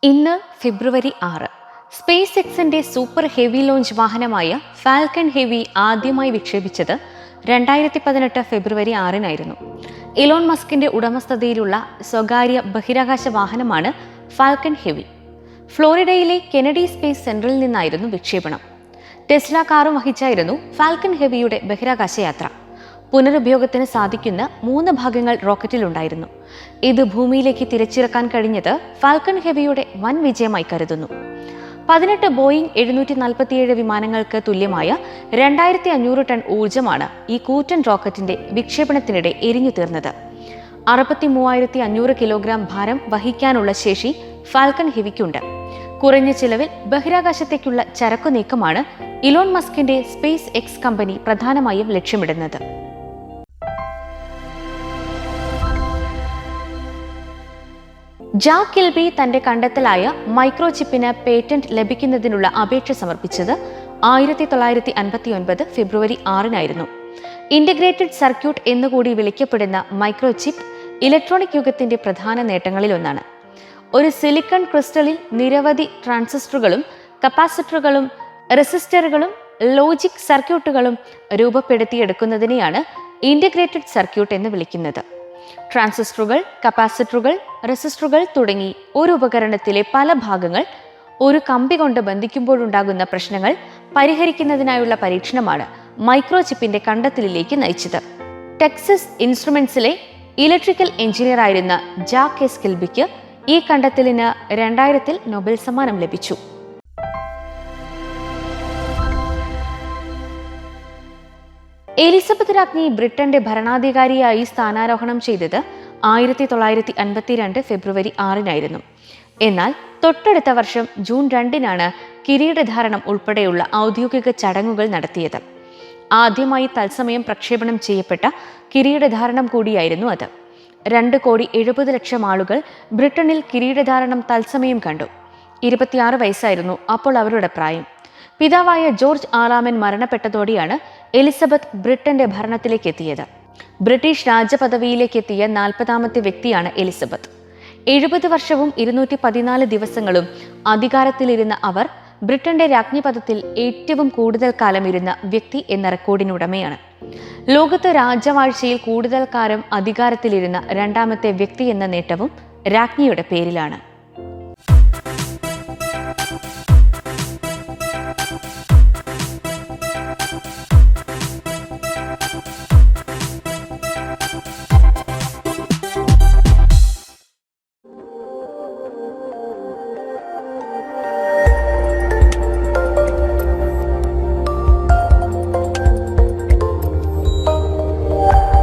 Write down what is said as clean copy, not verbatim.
ഇന്ന് ഫെബ്രുവരി 6. സ്പേസ് എക്സിന്റെ സൂപ്പർ ഹെവി ലോഞ്ച് വാഹനമായ ഫാൽക്കൺ ഹെവി ആദ്യമായി വിക്ഷേപിച്ചത് 2018 ഫെബ്രുവരി 6 ഇലോൺ മസ്കിന്റെ ഉടമസ്ഥതയിലുള്ള സ്വകാര്യ ബഹിരാകാശ വാഹനമാണ് ഫാൽക്കൺ ഹെവി. ഫ്ലോറിഡയിലെ കെനഡി സ്പേസ് സെന്ററിൽ നിന്നായിരുന്നു വിക്ഷേപണം. ടെസ്ല കാറും വഹിച്ചായിരുന്നു ഫാൽക്കൺ ഹെവിയുടെ ബഹിരാകാശ യാത്ര. പുനരുപയോഗത്തിന് സാധിക്കുന്ന 3 ഭാഗങ്ങൾ റോക്കറ്റിലുണ്ടായിരുന്നു. ഇത് ഭൂമിയിലേക്ക് തിരിച്ചിറക്കാൻ കഴിഞ്ഞത് ഫാൽക്കൺ ഹെവിയുടെ വൻ വിജയമായി കരുതുന്നു. 18 ബോയിങ് 747 വിമാനങ്ങൾക്ക് തുല്യമായ 2500 ടൺ ഊർജ്ജമാണ് ഈ കൂറ്റൻ റോക്കറ്റിന്റെ വിക്ഷേപണത്തിനിടെ എരിഞ്ഞു തീർന്നത്. 63,500 കിലോഗ്രാം ഭാരം വഹിക്കാനുള്ള ശേഷി ഫാൽക്കൺ ഹെവിക്കുണ്ട്. കുറഞ്ഞ ചിലവിൽ ബഹിരാകാശത്തേക്കുള്ള ചരക്കു നീക്കമാണ് ഇലോൺ മസ്കിന്റെ സ്പേസ് എക്സ് കമ്പനി പ്രധാനമായും ലക്ഷ്യമിടുന്നത്. ജാക്ക് കിൽബി തന്റെ കണ്ടെത്തലായ മൈക്രോചിപ്പിന് പേറ്റന്റ് ലഭിക്കുന്നതിനുള്ള അപേക്ഷ സമർപ്പിച്ചത് 1959 ഫെബ്രുവരി 6 ഇന്റഗ്രേറ്റഡ് സർക്യൂട്ട് എന്നുകൂടി വിളിക്കപ്പെടുന്ന മൈക്രോചിപ്പ് ഇലക്ട്രോണിക് യുഗത്തിന്റെ പ്രധാന നേട്ടങ്ങളിലൊന്നാണ്. ഒരു സിലിക്കൺ ക്രിസ്റ്റലിൽ നിരവധി ട്രാൻസിസ്റ്ററുകളും കപ്പാസിറ്ററുകളും റെസിസ്റ്ററുകളും ലോജിക് സർക്യൂട്ടുകളും രൂപപ്പെടുത്തിയെടുക്കുന്നതിനെയാണ് ഇന്റഗ്രേറ്റഡ് സർക്യൂട്ട് എന്ന് വിളിക്കുന്നത്. ട്രാൻസിസ്റ്ററുകൾ, കപ്പാസിറ്ററുകൾ, റെസിസ്റ്ററുകൾ തുടങ്ങി ഒരു ഉപകരണത്തിലെ പല ഭാഗങ്ങൾ ഒരു കമ്പി കൊണ്ട് ബന്ധിക്കുമ്പോഴുണ്ടാകുന്ന പ്രശ്നങ്ങൾ പരിഹരിക്കുന്നതിനായുള്ള പരീക്ഷണമാണ് മൈക്രോചിപ്പിന്റെ കണ്ടെത്തലിലേക്ക് നയിച്ചത്. ടെക്സസ് ഇൻസ്ട്രുമെന്റ്സിലെ ഇലക്ട്രിക്കൽ എഞ്ചിനീയർ ആയിരുന്ന ജാക്ക് എസ് കിൽബിക്ക് ഈ കണ്ടെത്തലിന് 2000 നൊബേൽ സമ്മാനം ലഭിച്ചു. എലിസബത്ത് രാജ്ഞി ബ്രിട്ടന്റെ ഭരണാധികാരിയായി സ്ഥാനാരോഹണം ചെയ്തത് 1952 ഫെബ്രുവരി 6 എന്നാൽ തൊട്ടടുത്ത വർഷം ജൂൺ 2 കിരീടധാരണം ഉൾപ്പെടെയുള്ള ഔദ്യോഗിക ചടങ്ങുകൾ നടത്തിയത്. ആദ്യമായി തത്സമയം പ്രക്ഷേപണം ചെയ്യപ്പെട്ട കിരീടധാരണം കൂടിയായിരുന്നു അത്. 2,70,00,000 ആളുകൾ ബ്രിട്ടനിൽ കിരീടധാരണം തത്സമയം കണ്ടു. 26 വയസ്സായിരുന്നു അപ്പോൾ അവരുടെ പ്രായം. പിതാവായ ജോർജ് 6 മരണപ്പെട്ടതോടെയാണ് എലിസബത്ത് ബ്രിട്ടന്റെ ഭരണത്തിലേക്ക് എത്തിയത്. ബ്രിട്ടീഷ് രാജപദവിയിലേക്ക് എത്തിയ 40ാമത്തെ വ്യക്തിയാണ് എലിസബത്ത്. 70 വർഷവും 214 ദിവസങ്ങളും അധികാരത്തിലിരുന്ന അവർ ബ്രിട്ടന്റെ രാജ്ഞിപദത്തിൽ ഏറ്റവും കൂടുതൽ കാലം ഇരുന്ന വ്യക്തി എന്ന റെക്കോർഡിനുടമയാണ്. ലോകത്ത് രാജവാഴ്ചയിൽ കൂടുതൽ കാലം അധികാരത്തിലിരുന്ന 2ാമത്തെ വ്യക്തി എന്ന നേട്ടവും രാജ്ഞിയുടെ പേരിലാണ്.